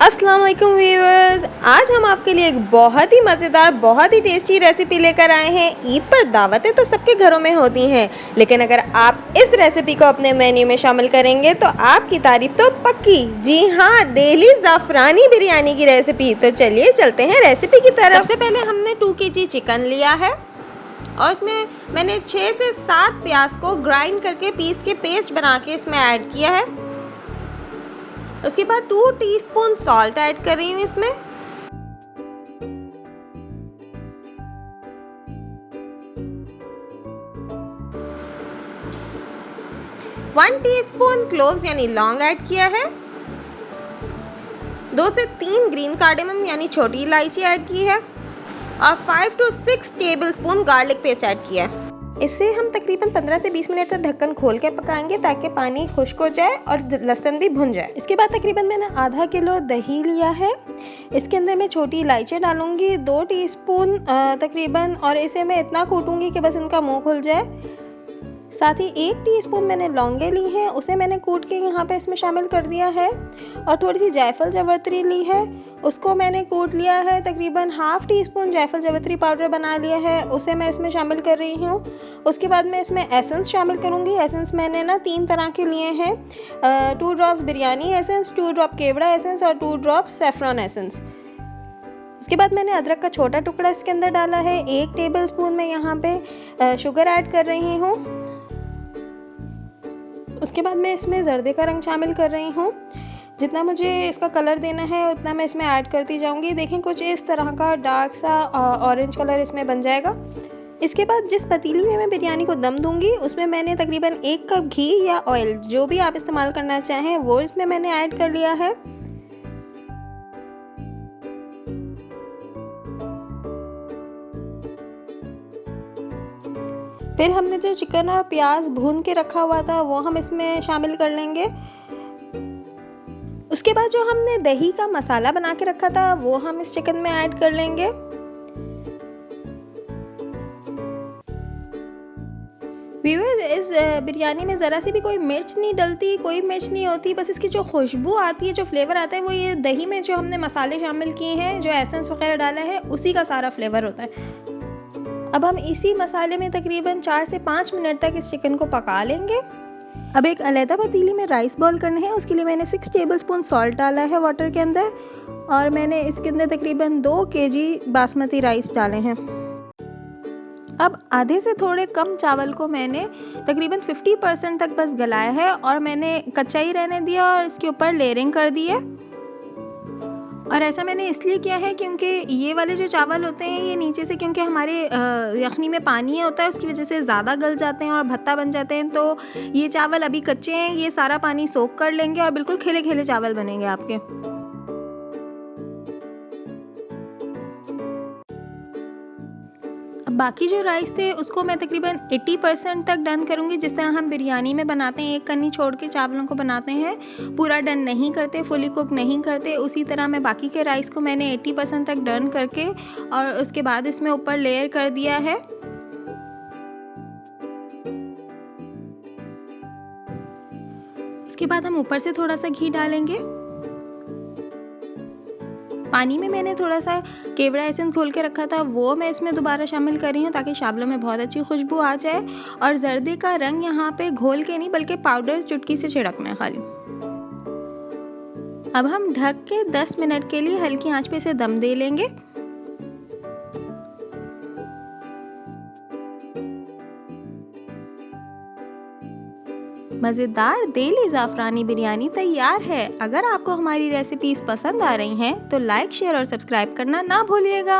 अस्सलाम वालेकुम व्यूअर्स, आज हम आपके लिए एक बहुत ही मज़ेदार, बहुत ही टेस्टी रेसिपी लेकर आए हैं। ईद पर दावतें तो सबके घरों में होती हैं, लेकिन अगर आप इस रेसिपी को अपने मेन्यू में शामिल करेंगे तो आपकी तारीफ तो पक्की। जी हाँ, दिल्ली ज़ाफ़रानी बिरयानी की रेसिपी। तो चलिए चलते हैं रेसिपी की तरफ। सबसे पहले हमने 2 kg चिकन लिया है और इसमें मैंने 6 से 7 प्याज को ग्राइंड करके पीस के पेस्ट बना के इसमें ऐड किया है। उसके बाद 2 टीस्पून सॉल्ट ऐड कर रही हूँ इसमें। 1 टीस्पून क्लोव्स यानी लौंग ऐड किया है। 2 से 3 ग्रीन कार्डेमम यानी छोटी इलायची ऐड की है और 5 to 6 tablespoon garlic paste add किया है। इसे हम तकरीबन 15 से 20 मिनट तक ढक्कन खोल के पकाएंगे ताकि पानी खुश्क हो जाए और लहसुन भी भुन जाए। इसके बाद तकरीबन मैंने आधा किलो दही लिया है। इसके अंदर मैं छोटी इलायची डालूंगी 2 टीस्पून तकरीबन, और इसे मैं इतना कूटूंगी कि बस इनका मुंह खुल जाए। साथ ही 1 टीस्पून मैंने लौंगे ली हैं, उसे मैंने कूट के यहाँ पे इसमें शामिल कर दिया है। और थोड़ी सी जायफल जावित्री ली है, उसको मैंने कूट लिया है। तकरीबन ½ टीस्पून जायफल जावित्री पाउडर बना लिया है, उसे मैं इसमें शामिल कर रही हूँ। उसके बाद मैं इसमें एसेंस शामिल करूँगी। एसेंस मैंने ना 3 तरह के लिए हैं, 2 ड्रॉप्स बिरयानी एसेंस, 2 ड्रॉप केवड़ा एसेंस और 2 ड्रॉप सेफ्रॉन एसेंस। उसके बाद मैंने अदरक का छोटा टुकड़ा इसके अंदर डाला है। 1 टेबलस्पून मैं यहाँ पे शुगर ऐड कर रही हूँ। उसके बाद मैं इसमें ज़र्दे का रंग शामिल कर रही हूँ। जितना मुझे इसका कलर देना है उतना मैं इसमें ऐड करती जाऊँगी। देखें कुछ इस तरह का डार्क सा ऑरेंज कलर इसमें बन जाएगा। इसके बाद जिस पतीली में मैं बिरयानी को दम दूँगी उसमें मैंने तकरीबन 1 कप घी या ऑयल, जो भी आप इस्तेमाल करना चाहें, वो इसमें मैंने ऐड कर लिया है। फिर हमने जो चिकन और प्याज भून के रखा हुआ था वो हम इसमें शामिल कर लेंगे। उसके बाद जो हमने दही का मसाला बना के रखा था वो हम इस चिकन में ऐड कर लेंगे। व्यूअर्स, इस बिरयानी में ज़रा सी भी कोई मिर्च नहीं डलती, कोई मिर्च नहीं होती। बस इसकी जो खुशबू आती है, जो फ्लेवर आता है, वो ये दही में जो हमने मसाले शामिल किए हैं, जो एसेंस वगैरह डाला है, उसी का सारा फ्लेवर होता है। अब हम इसी मसाले में तकरीबन 4 से 5 मिनट तक इस चिकन को पका लेंगे। अब एक अलग पतीली में राइस बॉईल करना है। उसके लिए मैंने 6 टेबलस्पून सॉल्ट डाला है वाटर के अंदर, और मैंने इसके अंदर तकरीबन 2 kg बासमती राइस डाले हैं। अब आधे से थोड़े कम चावल को मैंने तकरीबन 50% तक बस गलाया है और मैंने कच्चा ही रहने दिया और इसके ऊपर लेयरिंग कर दी है। और ऐसा मैंने इसलिए किया है क्योंकि ये वाले जो चावल होते हैं ये नीचे से, क्योंकि हमारे यखनी में पानी होता है, उसकी वजह से ज़्यादा गल जाते हैं और भत्ता बन जाते हैं। तो ये चावल अभी कच्चे हैं, ये सारा पानी सोख कर लेंगे और बिल्कुल खिले खिले चावल बनेंगे आपके। अब बाकी जो राइस थे उसको मैं तकरीबन 80% तक डन करूँगी। जिस तरह हम बिरयानी में बनाते हैं, 1 कन्नी छोड़ के चावलों को बनाते हैं, पूरा डन नहीं करते, फुली कुक नहीं करते, उसी तरह मैं बाकी के राइस को मैंने 80% तक डन करके और उसके बाद इसमें ऊपर लेयर कर दिया है। उसके बाद हम ऊपर से थोड़ा सा घी डालेंगे। पानी में मैंने थोड़ा सा केवड़ा एसेंस घोल के रखा था, वो मैं इसमें दोबारा शामिल कर रही हूँ ताकि चावलों में बहुत अच्छी खुशबू आ जाए। और जर्दे का रंग यहाँ पे घोल के नहीं बल्कि पाउडर चुटकी से छिड़कना है खाली। अब हम ढक के 10 मिनट के लिए हल्की आंच पे इसे दम दे लेंगे। मज़ेदार दिल्ली ज़ाफ़रानी बिरयानी तैयार है। अगर आपको हमारी रेसिपीज़ पसंद आ रही हैं तो लाइक, शेयर और सब्सक्राइब करना ना भूलिएगा।